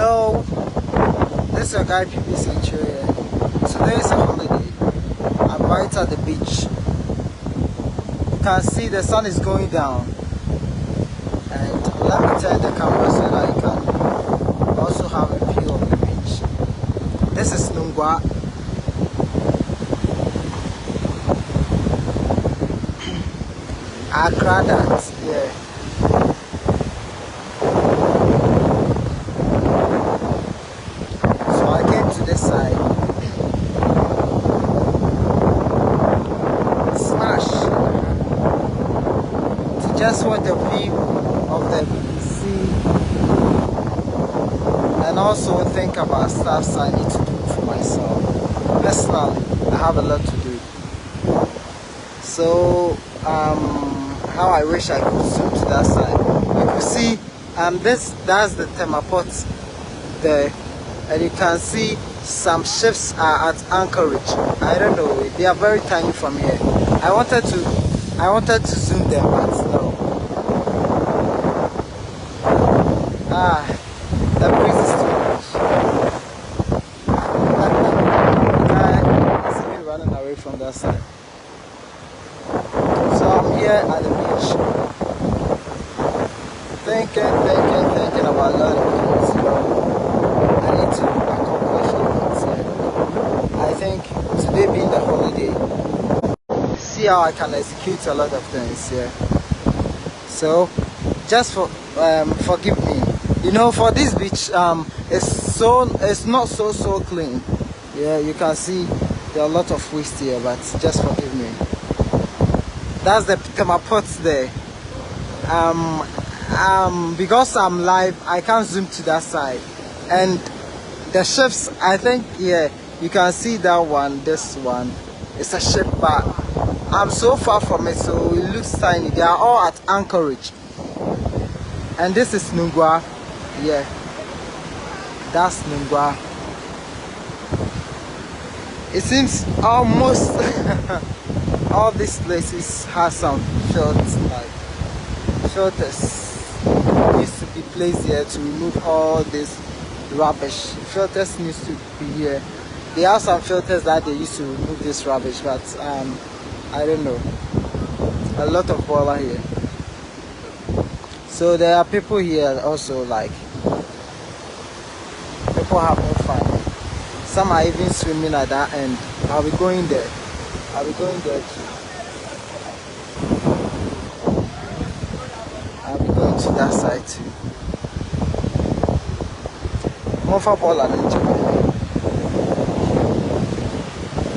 Hello, this is your guy PB Sencherey. Today is a holiday. I'm right at the beach. You can see the sun is going down. And let me turn the camera so that you can also have a view of the beach. This is Nungwa. Accra, that, yeah. This side. Smash. To just want a view of the sea and also think about stuff I need to do for myself. Personally, I have a lot to do. So how I wish I could zoom to that side. You can see that's the thermoport there, and you can see some ships are at anchorage. I don't know, they are very tiny from here. I wanted to zoom them, but no. The breeze is too much. I see me running away from that side. So I'm here at the beach, thinking about a lot of things. I need to accomplish it. I think today being the holiday, see how I can execute a lot of things here. So just forgive me. You know, for this beach, it's not so clean. Yeah, you can see there are a lot of waste here, but just forgive me. That's the thermoport there. Because I'm live, I can't zoom to that side. And the ships, I think, yeah, you can see that one, this one. It's a ship, but I'm so far from it, so it looks tiny. They are all at anchorage. And this is Nungwa. Yeah, that's Nungwa. It seems almost all these places have some filters, like filters. Used to be placed here to remove all this rubbish. Filters needs to be here. They have some filters that they used to remove this rubbish, but I don't know. A lot of boiler here. So there are people here also, like people have no fun. Some are even swimming at that end. I'll be going there. I'll be going there too. I'll be going to that side too.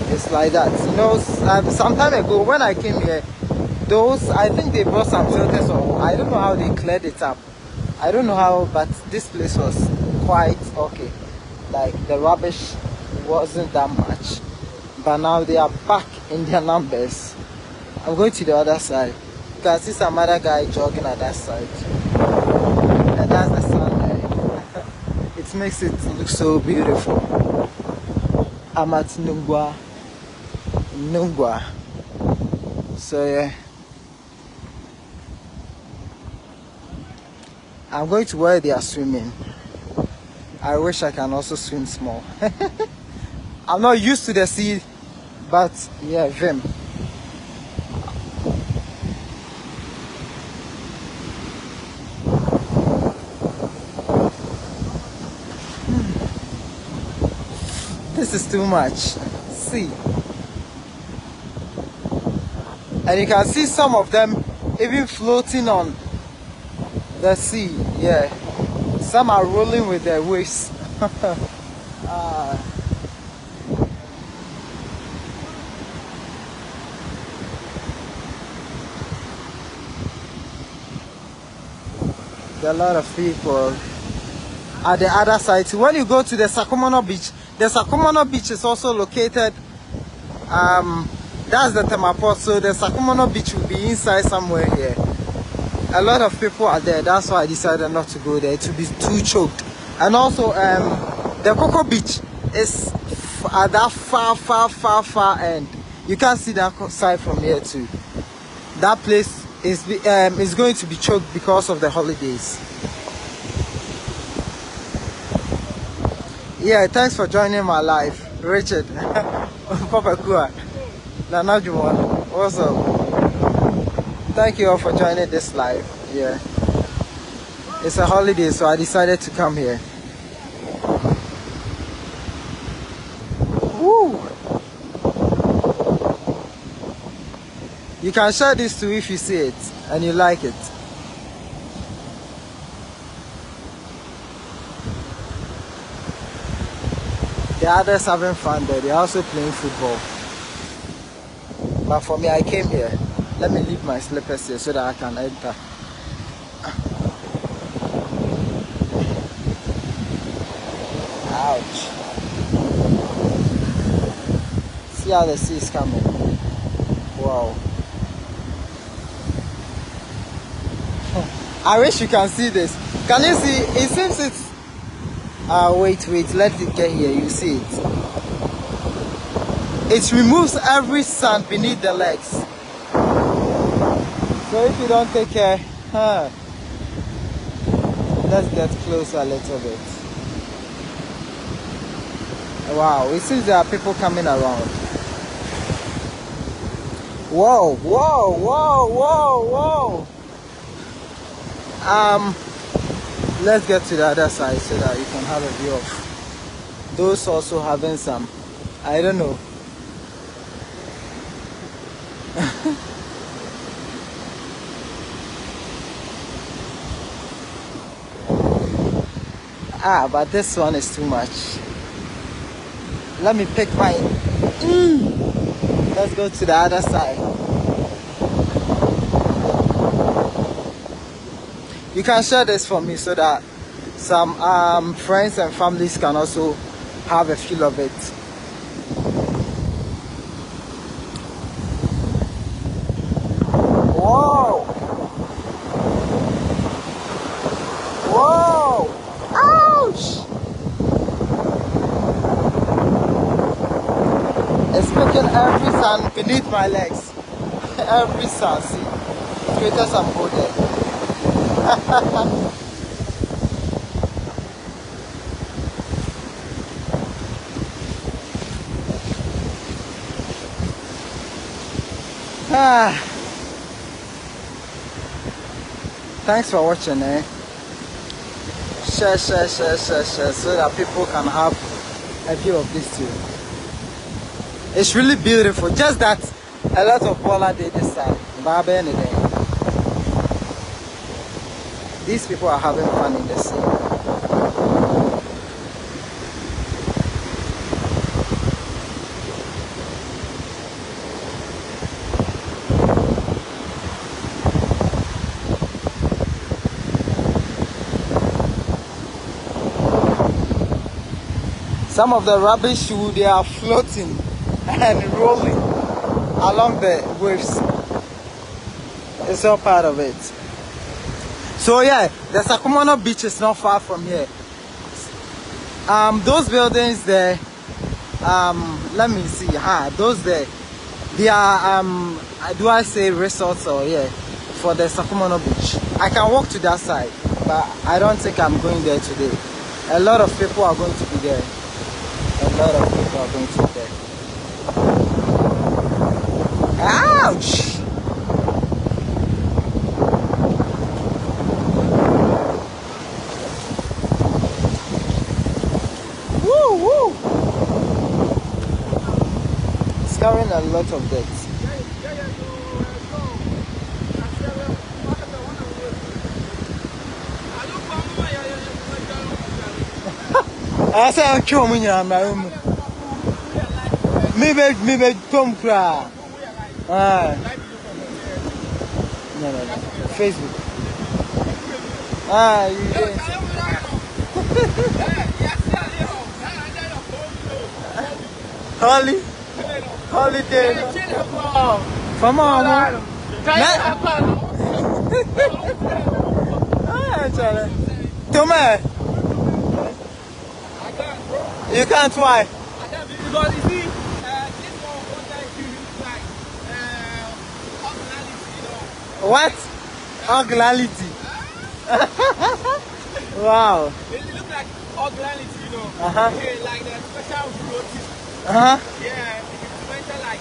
It's like that. You know, some time ago when I came here, I think they brought some filters, or I don't know how they cleared it up. I don't know how, but this place was quite okay. Like the rubbish wasn't that much, but now they are back in their numbers. I'm going to the other side. You can see some other guy jogging at that side, and that's the sun there. It makes it look so beautiful. I'm at Nungwa. So yeah, I'm going to where they are swimming. I wish I can also swim small. I'm not used to the sea, but yeah, Vim. This is too much. See. And you can see some of them even floating on the sea. Yeah. Some are rolling with their waves. There are a lot of people at the other side. When you go to the Sakumono beach is also located, that's the thermoport, so the Sakumono beach will be inside somewhere here. A lot of people are there, that's why I decided not to go there. It will be too choked. And also the Coco beach is at that far end. You can't see that side from here too. That place is going to be choked because of the holidays. Yeah, thanks for joining my live, Richard. Papa Kua. Nanajuma. What's up? Thank you all for joining this live. Yeah. It's a holiday, so I decided to come here. Woo! You can share this too if you see it and you like it. The others having fun there. They're also playing football. But for me, I came here. Let me leave my slippers here so that I can enter. Ouch. See how the sea is coming. Wow. I wish you can see this. Can you see? It seems it's... wait, let it get here. You see it. It removes every sand beneath the legs. So if you don't take care, let's get closer a little bit. Wow, it seems there are people coming around. Whoa, whoa, whoa, whoa, whoa. Let's get to the other side so that you can have a view of those also having some, I don't know. But this one is too much. Let me pick mine. Let's go to the other side. You can share this for me so that some friends and families can also have a feel of it. Whoa! Whoa! Ouch! It's making every sand beneath my legs. Every sand, see? It created some hole there. Thanks for watching, share so that people can have a view of this too. It's really beautiful, just that a lot of Bola did this side. These people are having fun in the sea. Some of the rubbish, they are floating and rolling along the waves. It's all part of it. So yeah, the Sakumono beach is not far from here. Those buildings there, let me see, those there, they are, do I say resorts or yeah, for the Sakumono beach. I can walk to that side, but I don't think I'm going there today. A lot of people are going to be there. A lot of people are going to be there. Ouch! It's carrying a lot of dirt. I say I'm coming here, my room. Maybe Tom Cra. No. Facebook. You did. Holiday. Come on, man. Charlie. Tommy. You can't why? Because you see, this one like, what? Uglality. Wow. It looks like organic, you know. Uh-huh. Yeah, like the special protein. Uh-huh. Yeah, it's mentioned like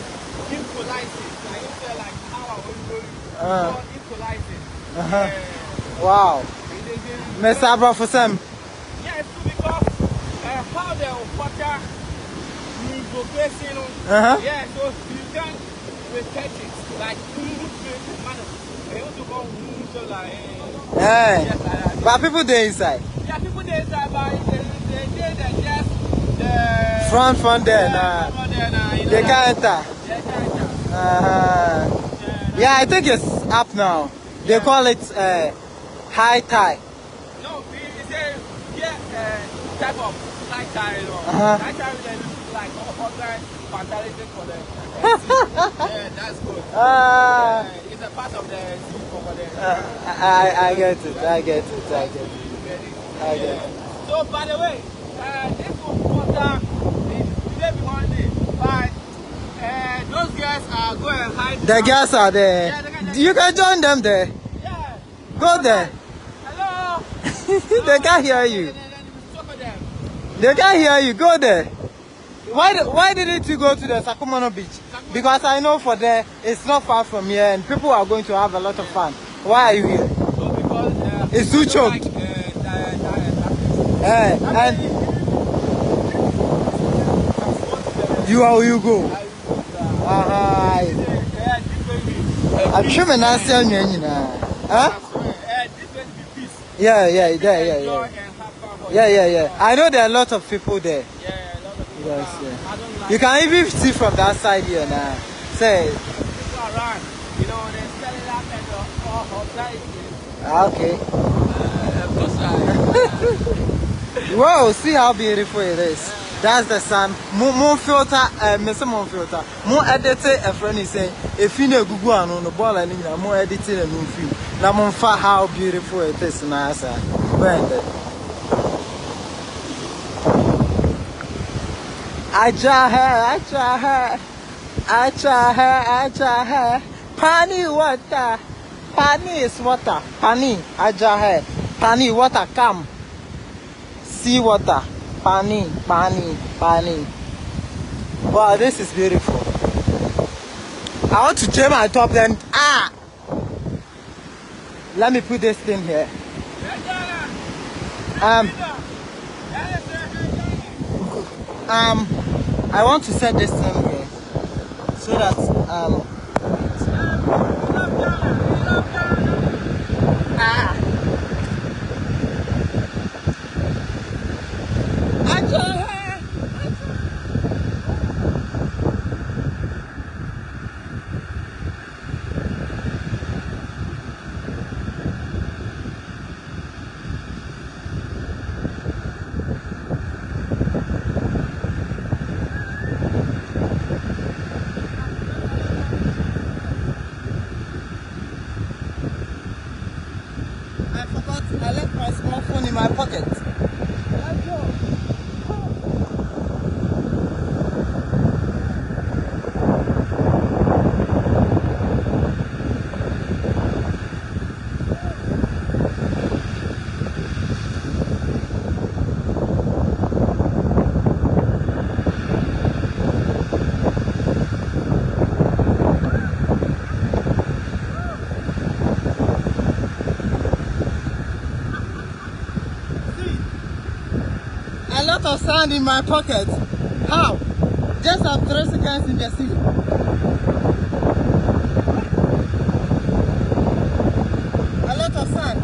impolisis. Like you say like how I was going. Uh. Impolisis. Uh-huh. Yeah. Wow. Mr. Bro for some. Yeah, it's true because how the water revocation. Uh-huh. Yeah, so you can research it like manner. They also call so like Hey. yes, like that. But people there inside. Yeah, people they say about they just the Front there, yeah, nah. from there, nah, you know, They like, can't enter. they can't enter. Uh-huh. Yeah, Yeah, I think it's up now. They Yeah. call it high tide. no, it's a yeah type of lifestyle, you know. Uh-huh. Lifestyle they look like other fertility for them. Yeah, that's good. Ah. Yeah, it's a part of the sea over there. I get it. I get it. I get it. I get it. So, by the way, this water is today be Monday, but those guys are going and hide. The girls are there. Yeah, You can join them there. Yeah. Go there. Hello. They can't hear you. Stop at them. They can't hear you. Go there. Why didn't you go to the Sakumono beach? Because I know for there it's not far from here and people are going to have a lot of fun. Why are you here? So because It's too choked. And you go. I'm sure my nancy on you now. Huh? Yeah. I know there are a lot of people there. Yes, yeah. You can even see from that side here now. Say. Okay. Wow, see how beautiful it is. That's the sun. Moon filter, Mr. Moon filter. More edited a friend is saying, if you know Google on the ball and more edited and moon film. Now, moon for how beautiful it is. Nice. Acha. Pani water. Pani is water. Pani. Aja. Pani water. Come. Sea water. Pani. Wow, this is beautiful. I want to change my top then. Let me put this thing here. I want to set this thing here so that I left my smartphone in my pocket. A lot of sand in my pocket. How? Just have 3 seconds in the sea. A lot of sand.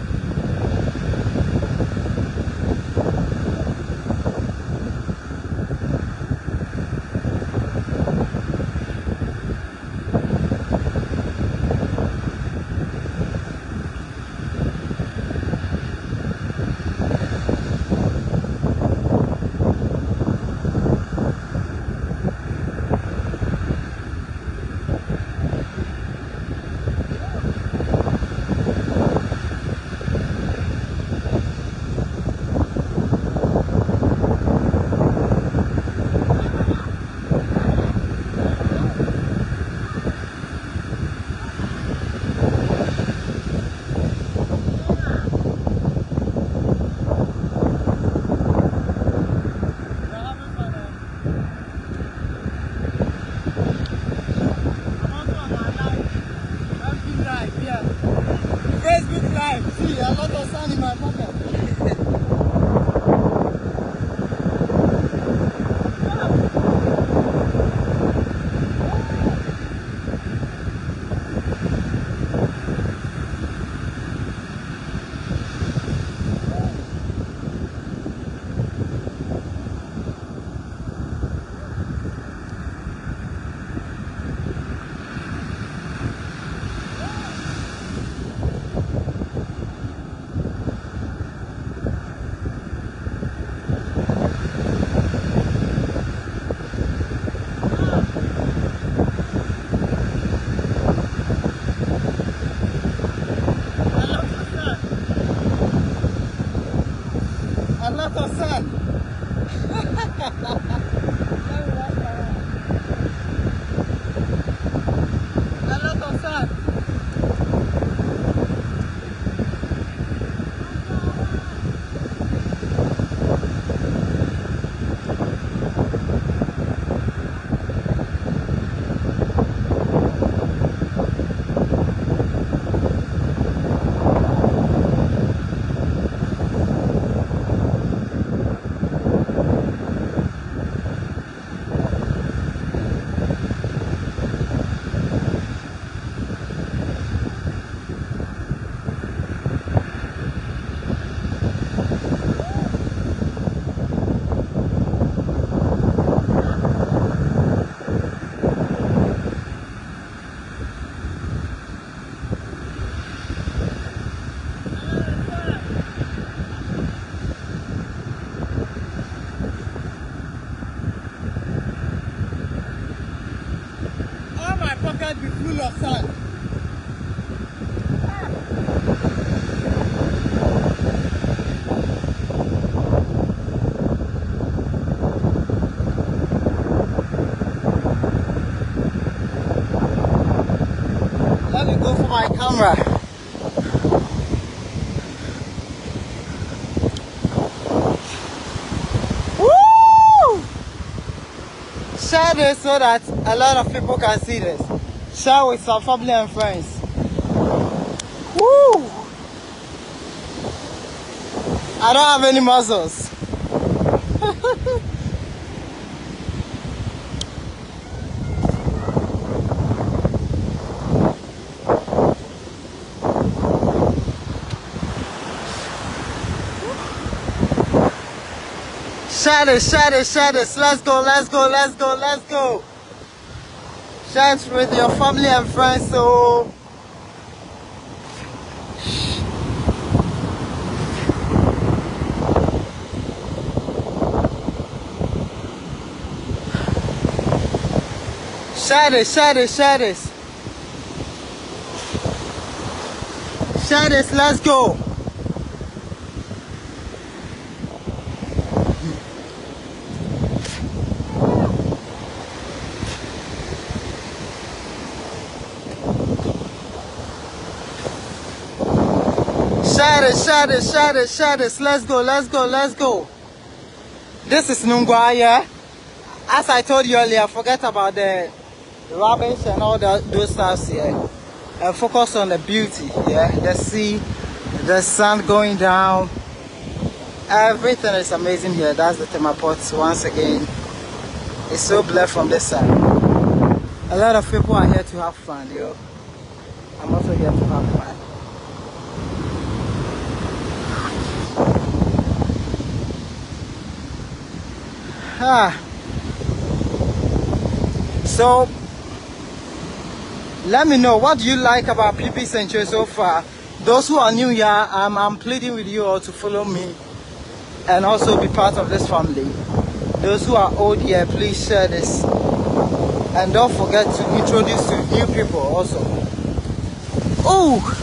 Be full of sand. Let me go for my camera. Woo! Share this so that a lot of people can see this. Share with some family and friends. Woo! I don't have any muscles. Share this, share this, share this. Let's go, let's go, let's go, let's go. Share it with your family and friends. So share this, share this, share this. Share this, let's go. Share this, share this, share this, share this. Let's go, let's go, let's go. This is Nungwa, yeah? As I told you earlier, forget about the rubbish and all those stuff here. And focus on the beauty, yeah? The sea, the sun going down. Everything is amazing here. That's the tema pot once again. It's so blessed from this side. A lot of people are here to have fun, yo. I'm also here to have fun. So let me know, what do you like about PP Sencherey so far? Those who are new here, I'm pleading with you all to follow me and also be part of this family. Those who are old here, please share this and don't forget to introduce to new people also. Oh,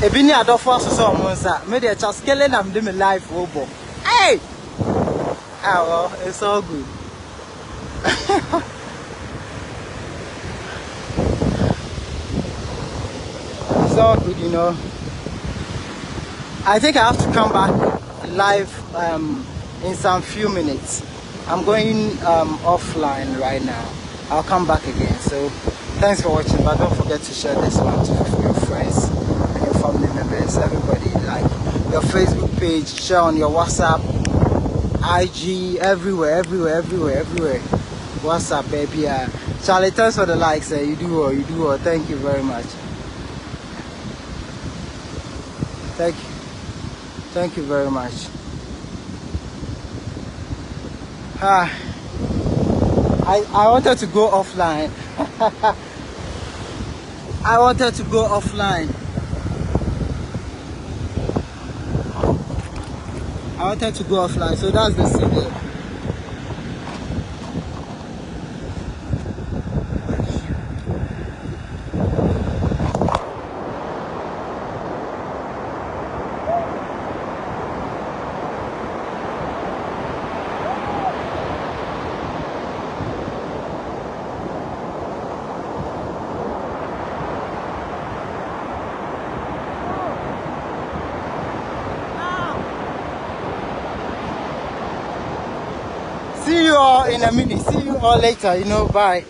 Ebini adofo so monsa me dey just killing am dey me life obo. Hey! Well, it's all good. It's all good, you know. I think I have to come back live in some few minutes. I'm going offline right now. I'll come back again. So Thanks for watching, but don't forget to share this one to your friends and your family members, everybody. Like your Facebook page, share on your WhatsApp, IG, everywhere. WhatsApp, baby. Charlie, thanks for the likes. You do well. Thank you very much. Thank you very much. I wanted to go offline. I wanted to go offline. So that's the signal. See you all in a minute. See you all later. Bye.